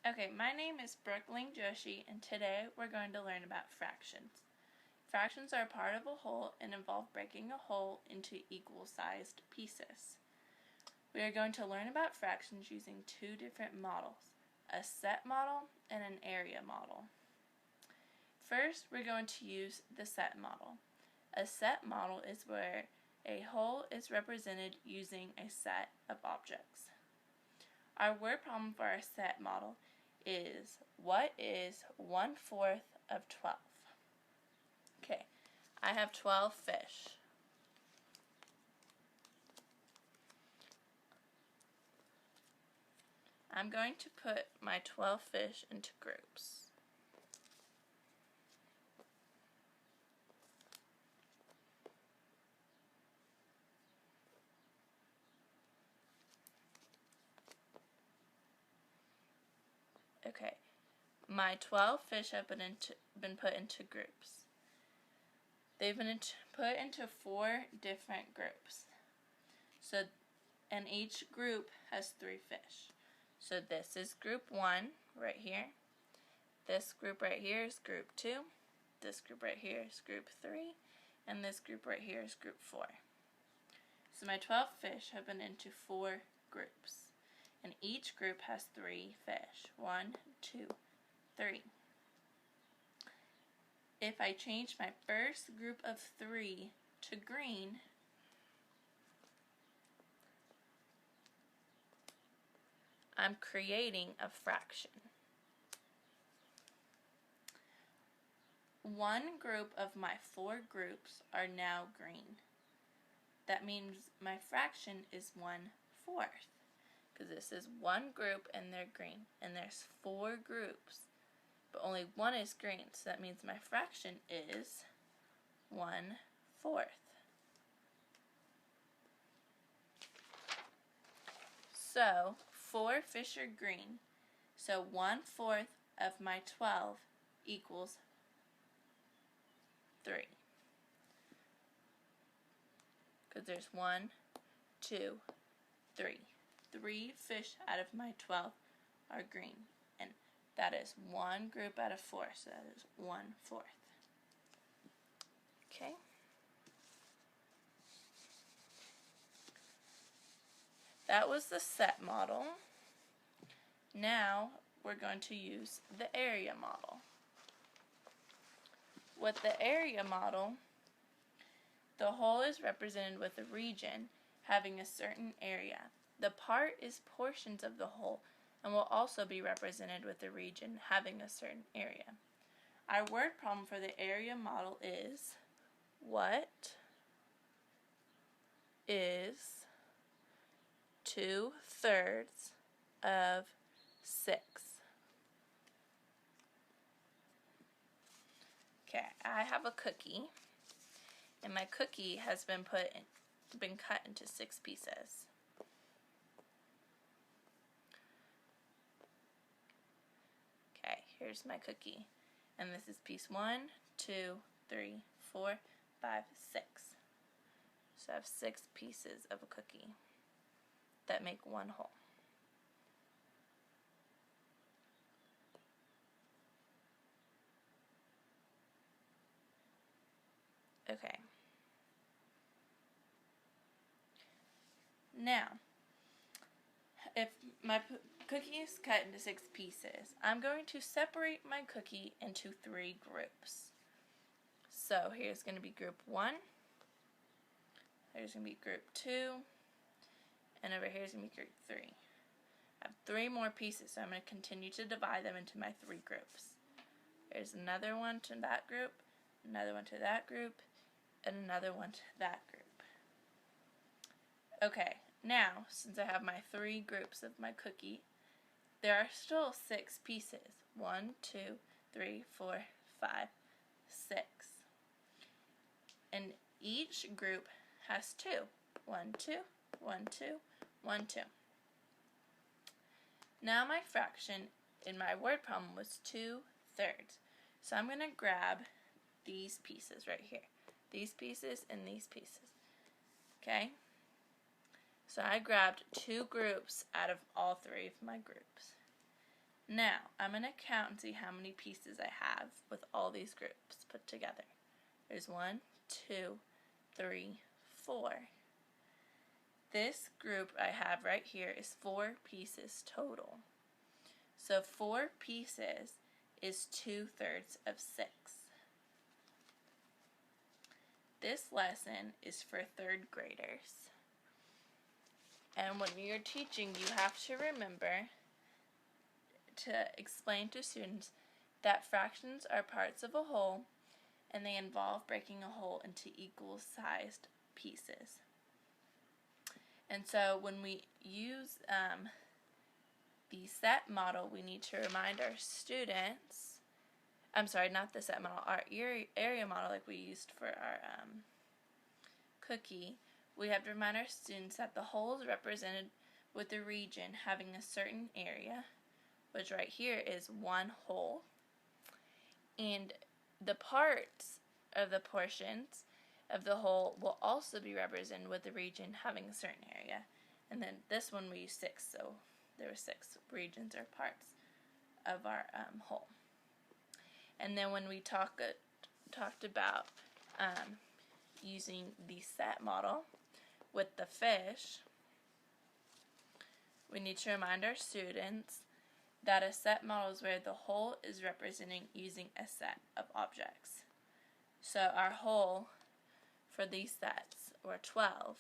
Okay, my name is Lange-Joshi, and today we're going to learn about fractions. Fractions are a part of a whole and involve breaking a whole into equal-sized pieces. We are going to learn about fractions using two different models, a set model and an area model. First, we're going to use the set model. A set model is where a whole is represented using a set of objects. Our word problem for our set model is, what is 1/4 of 12? Okay, I have 12 fish. I'm going to put my 12 fish into groups. Okay, my 12 fish have been put into groups. They've been put into 4 different groups. And each group has 3 fish. So this is group 1 right here. This group right here is group 2. This group right here is group 3. And this group right here is group 4. So my 12 fish have been into 4 groups. And each group has 3 fish. 1, 2, 3. If I change my first group of 3 to green, I'm creating a fraction. One group of my 4 groups are now green. That means my fraction is 1/4. Because this is one group and they're green. And there's 4 groups, but only one is green. So that means my fraction is 1/4. So 4 fish are green. So 1/4 of my 12 equals 3. Because there's 1, 2, 3. 3 fish out of my 12 are green. And that is one group out of 4. So that is 1/4. Okay. That was the set model. Now we're going to use the area model. With the area model, the whole is represented with a region having a certain area. The part is portions of the whole and will also be represented with a region having a certain area. Our word problem for the area model is, what is 2/3 of 6? Okay, I have a cookie, and my cookie has been cut into 6 pieces. Okay, here's my cookie, and this is piece 1, 2, 3, 4, 5, 6. So I have 6 pieces of a cookie that make one whole. Okay. Now, if my cookie is cut into 6 pieces, I'm going to separate my cookie into 3 groups. So here's going to be group 1, there's going to be group 2, and over here is going to be group 3. I have 3 more pieces, so I'm going to continue to divide them into my 3 groups. There's another one to that group, another one to that group, and another one to that group. Okay, now, since I have my 3 groups of my cookie, there are still 6 pieces. 1, 2, 3, 4, 5, 6. And each group has 2. 1, 2, 1, 2, 1, 2. Now my fraction in my word problem was 2/3. So I'm going to grab these pieces right here. These pieces and these pieces. Okay? So I grabbed 2 groups out of all 3 of my groups. Now, I'm going to count and see how many pieces I have with all these groups put together. There's 1, 2, 3, 4. This group I have right here is 4 pieces total. So 4 pieces is 2/3 of 6. This lesson is for 3rd graders. And when you're teaching, you have to remember to explain to students that fractions are parts of a whole and they involve breaking a whole into equal-sized pieces. And so when we use the set model, we need to remind our students, not the set model, our area model like we used for our cookie. We have to remind our students that the whole is represented with a region having a certain area, which right here is one whole, and the parts of the portions of the whole will also be represented with a region having a certain area. And then this one we used 6, so there were 6 regions or parts of our whole. And then when we talked about using the set model with the fish, we need to remind our students that a set model is where the whole is representing using a set of objects. So our whole for these sets were 12.